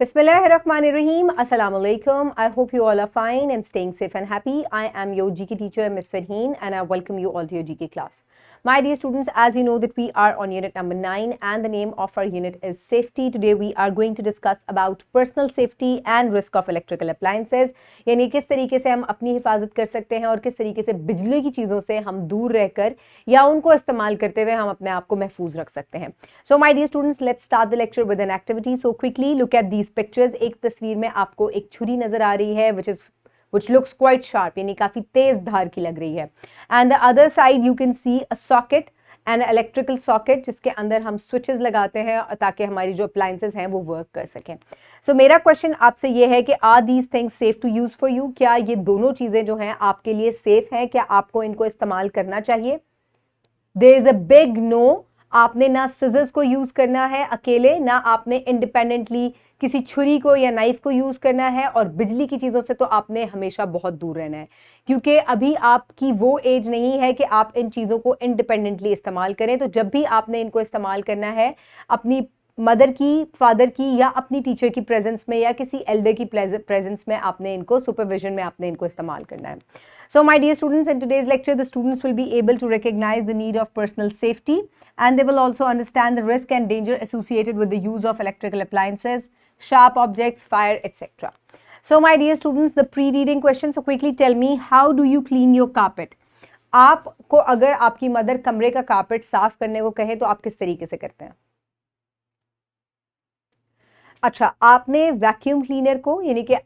Bismillahirrahmanirrahim. Assalamu alaikum. I hope you all are fine and staying safe and happy. I am your GK teacher, Ms. Farheen, and I welcome you all to your GK class. My dear students, as you know that we are on unit number 9 and the name of our unit is safety. Today we are going to discuss about personal safety and risk of electrical appliances. यानी किस तरीके से हम अपनी हिफाजत कर सकते हैं और किस तरीके से बिजली की चीज़ों से हम दूर रहकर या उनको इस्तेमाल करते हुए हम अपने आप को महफूज रख सकते हैं. So my dear students, let's start the lecture with an activity. So quickly look at these pictures. एक तस्वीर में आपको एक छुरी नजर आ रही है which looks quite sharp, यानी काफ़ी तेज धार की लग रही है. And the other side you can see a socket, an electrical socket जिसके अंदर हम switches लगाते हैं ताकि हमारी जो appliances हैं वो work कर सकें. So मेरा question आपसे ये है कि are these things safe to use for you? क्या ये दोनों चीज़ें जो हैं आपके लिए safe हैं? क्या आपको इनको इस्तेमाल करना चाहिए? There is a big no. आपने ना सिजर्स को यूज़ करना है अकेले, ना आपने इंडिपेंडेंटली किसी छुरी को या नाइफ को यूज़ करना है, और बिजली की चीज़ों से तो आपने हमेशा बहुत दूर रहना है क्योंकि अभी आपकी वो एज नहीं है कि आप इन चीज़ों को इंडिपेंडेंटली इस्तेमाल करें. तो जब भी आपने इनको इस्तेमाल करना है अपनी मदर की, फादर की या अपनी टीचर की प्रेजेंस में या किसी एल्डर की प्रेजेंस में आपने इनको सुपरविजन में आपने इनको इस्तेमाल करना है. So my dear students, in today's lecture the students will be able to recognize the need of personal safety and they will also understand the risk and danger associated with the use of electrical appliances, sharp objects, fire, etc. So my dear students, the pre-reading question. So quickly tell me, how do you clean your carpet? आपको अगर आपकी mother कमरे का carpet साफ करने को कहे तो आप किस तरीके से करते हैं? अच्छा, आपने वैक्यूम क्लीनर को, यानी कि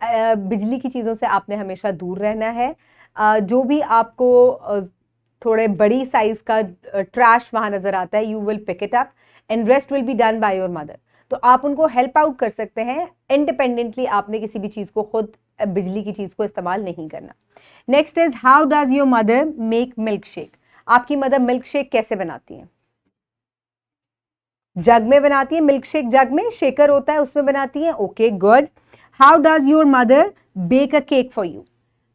बिजली की चीज़ों से आपने हमेशा दूर रहना है. जो भी आपको थोड़े बड़ी साइज का ट्रैश वहाँ नज़र आता है, you will pick it up and rest will be done by your mother. तो आप उनको हेल्प आउट कर सकते हैं इंडिपेंडेंटली. आपने किसी भी चीज़ को खुद बिजली की चीज़ को इस्तेमाल नहीं करना. Next is, how does your mother make milk shake? आपकी मदर मिल्क शेक कैसे बनाती हैं? जग में बनाती है. मिल्क शेक जग में, शेकर होता है उसमें बनाती है. Okay, good. How does your mother bake a cake for you?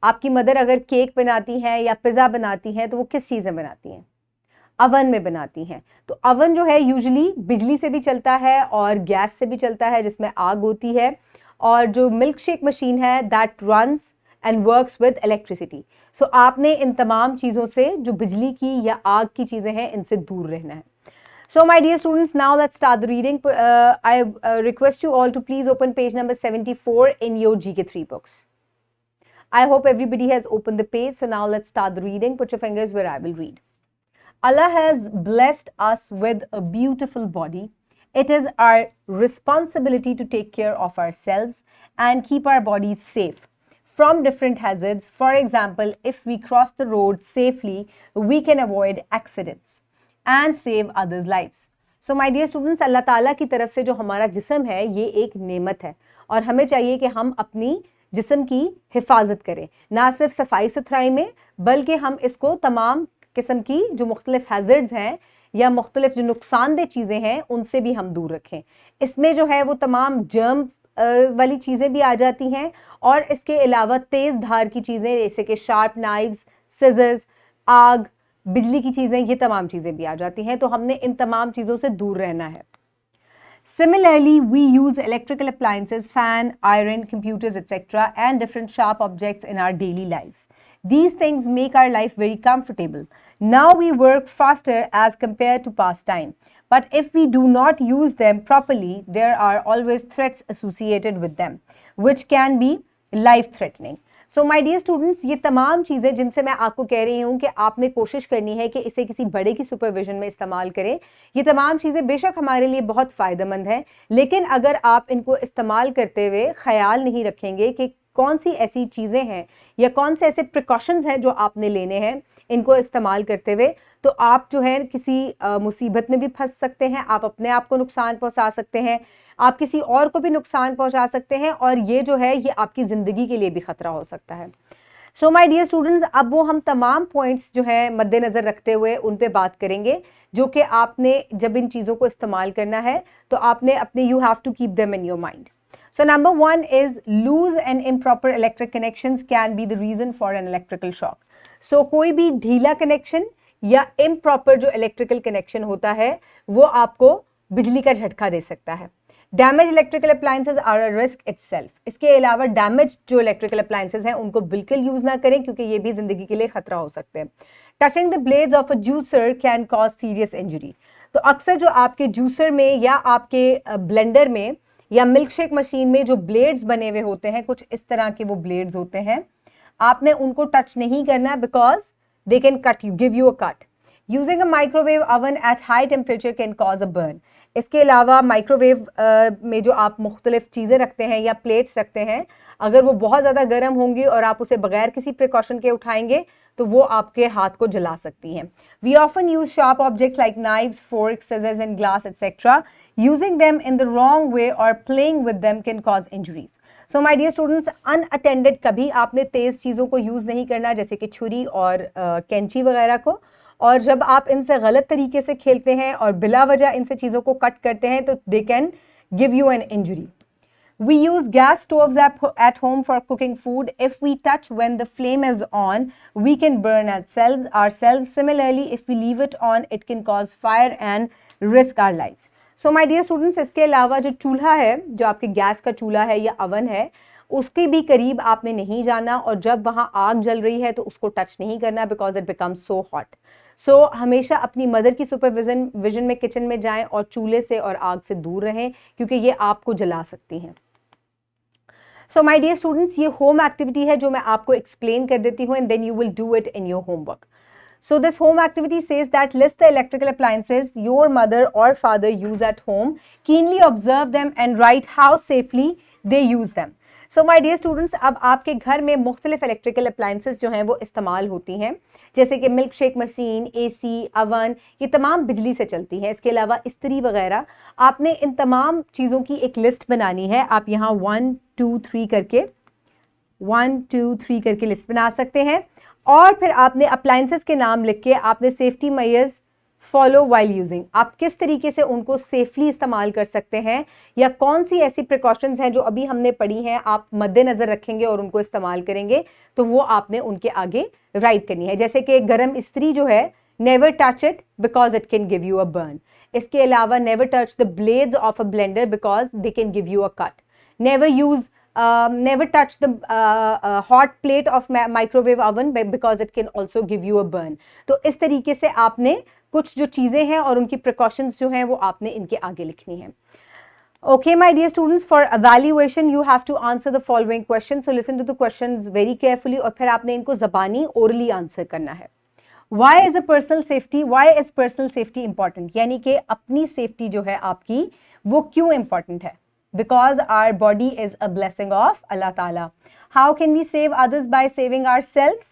आपकी मदर अगर केक बनाती हैं या पिज़्ज़ा बनाती हैं तो वो किस चीज़ में बनाती हैं? अवन में बनाती हैं. तो अवन जो है यूजुअली बिजली से भी चलता है और गैस से भी चलता है जिसमें आग होती है, और जो मिल्क शेक मशीन है that runs and works with electricity. So आपने इन तमाम चीज़ों से, जो बिजली की या आग की चीज़ें हैं, इनसे दूर रहना है. So my dear students, now let's start the reading. I request you all to please open page number 74 in your GK3 books. I hope everybody has opened the page. So now let's start the reading. Put your fingers where I will read. Allah has blessed us with a beautiful body. It is our responsibility to take care of ourselves and keep our bodies safe from different hazards. For example, if we cross the road safely, we can avoid accidents and save others' lives. So my dear students, अल्लाह ताला की तरफ से जो हमारा जिस्म है ये एक नेमत है और हमें चाहिए कि हम अपनी जिस्म की हिफाजत करें, ना सिर्फ सफाई सुथराई में बल्कि हम इसको तमाम किस्म की जो मुख्तलिफ हैज़र्ड्स हैं या मुख्तलिफ जो नुकसानदेह चीज़ें हैं उनसे भी हम दूर रखें. इसमें जो है वो तमाम जर्म वाली चीज़ें भी आ जाती हैं और इसके अलावा तेज़ धार की चीज़ें जैसे कि शार्प नाइव्स, सिजर्स, आग, बिजली की चीज़ें, ये तमाम चीज़ें भी आ जाती हैं. तो हमने इन तमाम चीज़ों से दूर रहना है. Similarly, we use electrical appliances, fan, iron, computers, etc. and different sharp objects in our daily lives. These things make our life very comfortable. Now we work faster as compared to past time. But if we do not use them properly, there are always threats associated with them, which can be life-threatening. So my dear students, ये तमाम चीज़ें जिनसे मैं आपको कह रही हूँ कि आपने कोशिश करनी है कि इसे किसी बड़े की सुपरविजन में इस्तेमाल करें, ये तमाम चीज़ें बेशक हमारे लिए बहुत फ़ायदेमंद हैं, लेकिन अगर आप इनको इस्तेमाल करते हुए ख्याल नहीं रखेंगे कि कौन सी ऐसी चीज़ें हैं या कौन से ऐसे प्रिकॉशंस हैं जो आपने लेने हैं इनको इस्तेमाल करते हुए, तो आप जो है किसी मुसीबत में भी फंस सकते हैं, आप अपने आप को नुकसान पहुँचा सकते हैं, आप किसी और को भी नुकसान पहुंचा सकते हैं, और ये जो है ये आपकी ज़िंदगी के लिए भी ख़तरा हो सकता है. सो माय डियर स्टूडेंट्स, अब वो हम तमाम पॉइंट्स जो है मद्देनज़र रखते हुए उन पे बात करेंगे जो कि आपने जब इन चीज़ों को इस्तेमाल करना है तो आपने अपने you have to keep them in your mind. So number 1 is loose and improper electric connections can be the reason for an electrical shock. So कोई भी ढीला कनेक्शन या इम्प्रॉपर जो इलेक्ट्रिकल कनेक्शन होता है वो आपको बिजली का झटका दे सकता है. Damage electrical appliances are a risk itself. इसके अलावा डैमेज जो इलेक्ट्रिकल अप्लायंसेज हैं उनको बिल्कुल यूज ना करें क्योंकि ये भी जिंदगी के लिए खतरा हो सकते हैं। Touching the blades of a juicer can cause serious injury. तो अक्सर जो आपके जूसर में या आपके ब्लेंडर में या मिल्क शेक मशीन में जो ब्लेड्स बने हुए होते हैं, कुछ इस तरह के वो ब्लेड्स होते हैं, आपने उनको टच नहीं करना because they can cut you, give you a cut. Using a microwave oven at high temperature can cause a burn. इसके अलावा माइक्रोवेव में जो आप मुख्तलिफ चीज़ें रखते हैं या प्लेट्स रखते हैं, अगर वो बहुत ज़्यादा गर्म होंगी और आप उसे बगैर किसी प्रिकॉशन के उठाएंगे तो वो आपके हाथ को जला सकती हैं। We often use sharp objects like knives, fork, scissors and glass etcetera. Using them in the wrong way और playing with them can cause injuries. So my dear students, unattended कभी आपने तेज चीज़ों को यूज़ नहीं करना, जैसे कि छुरी और कैंची वगैरह को। और जब आप इनसे गलत तरीके से खेलते हैं और बिला वजह इनसे चीज़ों को कट करते हैं तो they can give you an injury. We use gas stoves at home for cooking food. If we touch when the flame is on, we can burn ourselves. Similarly, if we leave it on, it can cause fire and risk our lives. So my dear students, इसके अलावा जो चूल्हा है, जो आपके gas का चूल्हा है या अवन है, उसके भी करीब आपने नहीं जाना और जब वहाँ आग जल रही है तो उसको टच नहीं करना because it becomes so hot. So हमेशा अपनी मदर की सुपरविजन में किचन में जाएं और चूल्हे से और आग से दूर रहें क्योंकि ये आपको जला सकती हैं। सो माय डियर स्टूडेंट्स, ये होम एक्टिविटी है जो मैं आपको एक्सप्लेन कर देती हूँ and then you will do it in your homework. So this home activity says that list the electrical appliances your mother or father use at home. Keenly observe them and write how safely they use them. So my dear students, अब आपके घर में मुख्तलिफ electrical appliances जो हैं वो इस्तेमाल होती हैं, जैसे कि milk shake machine, AC, oven, ये तमाम बिजली से चलती हैं। इसके अलावा इस्त्री वगैरह। आपने इन तमाम चीज़ों की एक लिस्ट बनानी है। आप यहाँ 1 2 3 करके लिस्ट बना सकते हैं और फिर आपने अप्लायंसेस के नाम लिख के आपने safety measures follow while using. आप किस तरीके से उनको सेफली इस्तेमाल कर सकते हैं या कौन सी ऐसी प्रिकॉशंस हैं जो अभी हमने पढ़ी हैं आप मद्देनज़र रखेंगे और उनको इस्तेमाल करेंगे, तो वो आपने उनके आगे राइट करनी है। जैसे कि गर्म इस्त्री जो है, never touch it because it can give you a burn. इसके अलावा never touch the blades of a blender because they can give you a cut. Never touch the hot plate of microwave oven because it can also give you a burn. तो इस तरीके से आपने कुछ जो चीज़ें हैं और उनकी precautions जो हैं वो आपने इनके आगे लिखनी है। Okay, my dear students, for evaluation you have to answer the following questions. So listen to the questions very carefully और फिर आपने इनको ज़बानी orally answer करना है। Why is personal safety important? यानी कि अपनी safety जो है आपकी वो क्यों important है? Because our body is a blessing of Allah Ta'ala. How can we save others by saving ourselves?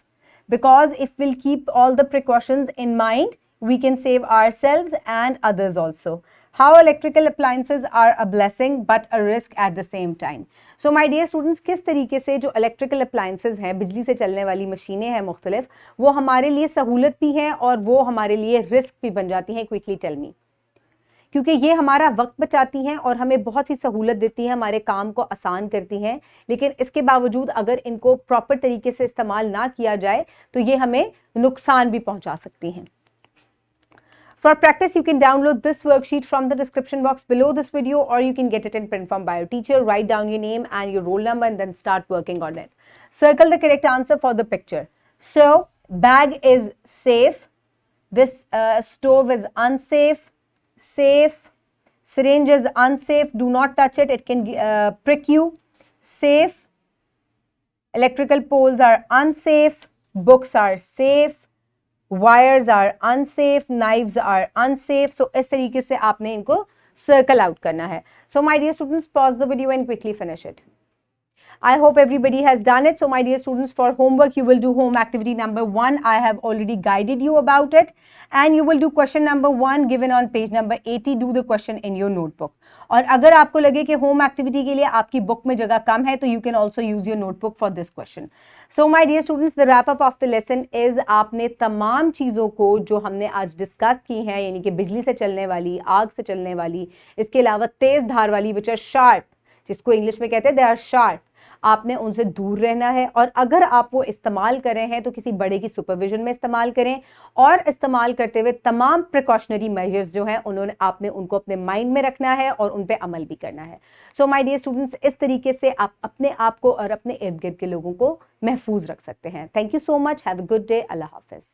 Because if we'll keep all the precautions in mind, we can save ourselves and others also. How electrical appliances are a blessing but a risk at the same time. So my dear students, किस तरीके से जो electrical appliances हैं, बिजली से चलने वाली मशीनें हैं मुख्तलिफ, वो हमारे लिए सहूलत भी हैं और वो हमारे लिए रिस्क भी बन जाती हैं। Quickly tell me. क्योंकि ये हमारा वक्त बचाती हैं और हमें बहुत सी सहूलत देती हैं, हमारे काम को आसान करती हैं, लेकिन इसके बावजूद अगर इनको प्रॉपर तरीके से इस्तेमाल ना किया जाए तो ये हमें नुकसान भी पहुंचा सकती हैं। For practice, you can download this worksheet from the description box below this video or you can get it in print form by your teacher. Write down your name and your roll number and then start working on it. Circle the correct answer for the picture. So, bag is safe. This stove is unsafe. Safe. Syringe is unsafe. Do not touch it. It can prick you. Safe. Electrical poles are unsafe. Books are safe. Wires are unsafe. Knives are unsafe. So इस तरीके से आपने इनको circle out करना है. So my dear students, pause the video and quickly finish it. I hope everybody has done it. So my dear students, for homework you will do home activity number 1. I have already guided you about it and you will do question number 1 given on page number 80. Do the question in your notebook. और अगर आपको लगे कि home activity के लिए आपकी book में जगह कम है तो you can also use your notebook for this question. So my dear students, the wrap up of the lesson is आपने तमाम चीज़ों को जो हमने आज डिस्कस की हैं, यानी कि बिजली से चलने वाली, आग से चलने वाली, इसके अलावा तेज़ धार वाली which are sharp, जिसको इंग्लिश में कहते हैं they are sharp, आपने उनसे दूर रहना है, और अगर आप वो इस्तेमाल कर रहे हैं तो किसी बड़े की सुपरविजन में इस्तेमाल करें, और इस्तेमाल करते हुए तमाम प्रिकॉशनरी मेजर्स जो हैं आपने उनको अपने माइंड में रखना है और उन पे अमल भी करना है। सो माय डियर स्टूडेंट्स, इस तरीके से आप अपने आप को और अपने इर्द गिर्द के लोगों को महफूज रख सकते हैं। Thank you so much, have a good day, Allah Hafiz.